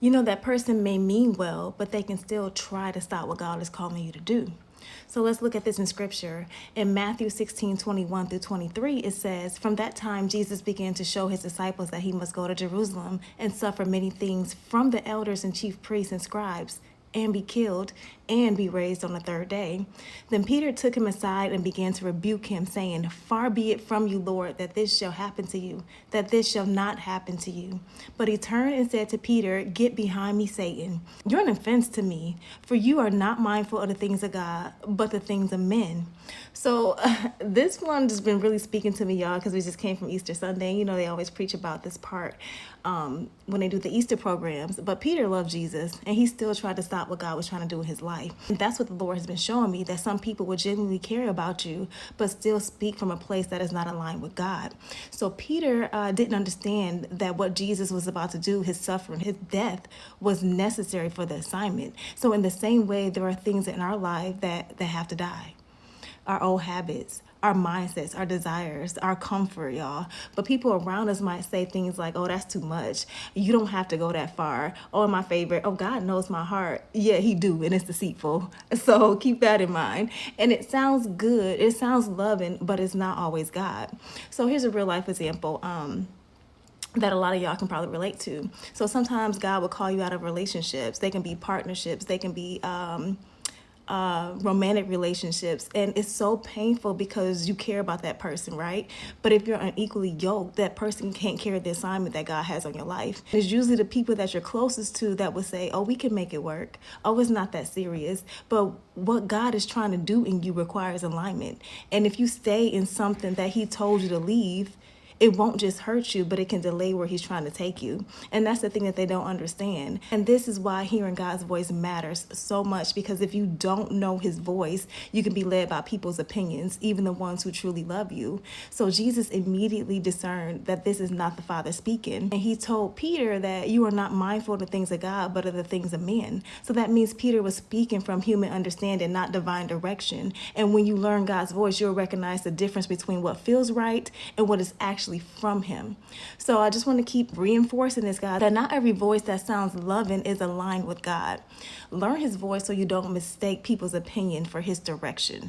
You know, that person may mean well, but they can still try to stop what God is calling you to do. So let's look at this in scripture. In Matthew 16:21 through 23, it says, "From that time, Jesus began to show his disciples that he must go to Jerusalem and suffer many things from the elders and chief priests and scribes, and be killed, and be raised on the third day." Then Peter took him aside and began to rebuke him, saying, "Far be it from you, Lord, that this shall happen to you, that this shall not happen to you." But he turned and said to Peter, "Get behind me, Satan. You're an offense to me, for you are not mindful of the things of God, but the things of men." So this one has been really speaking to me, y'all, because we just came from Easter Sunday. You know, they always preach about this part when they do the Easter programs. But Peter loved Jesus, and he still tried to stop what God was trying to do in his life. And that's what the Lord has been showing me, that some people will genuinely care about you, but still speak from a place that is not aligned with God. So Peter didn't understand that what Jesus was about to do, his suffering, his death, was necessary for the assignment. So in the same way, there are things in our life that have to die. Our old habits, our mindsets, our desires, our comfort, y'all. But people around us might say things like, "Oh, that's too much. You don't have to go that far." Oh, my favorite, "Oh, God knows my heart." Yeah, he do, and it's deceitful. So keep that in mind. And it sounds good, it sounds loving, but it's not always God. So here's a real life example. That a lot of y'all can probably relate to. So sometimes God will call you out of relationships. They can be partnerships. They can be romantic relationships, and it's so painful because you care about that person, right? But if you're unequally yoked, that person can't carry the assignment that God has on your life. It's usually the people that you're closest to that will say, "Oh, we can make it work. Oh, it's not that serious." But what God is trying to do in you requires alignment. And if you stay in something that he told you to leave, it won't just hurt you, but it can delay where he's trying to take you. And that's the thing that they don't understand. And this is why hearing God's voice matters so much, because if you don't know his voice, you can be led by people's opinions, even the ones who truly love you. So Jesus immediately discerned that this is not the Father speaking. And he told Peter that you are not mindful of the things of God, but of the things of men. So that means Peter was speaking from human understanding, not divine direction. And when you learn God's voice, you'll recognize the difference between what feels right and what is actually from him. So I just want to keep reinforcing this, guys, that not every voice that sounds loving is aligned with God. Learn his voice so you don't mistake people's opinion for his direction.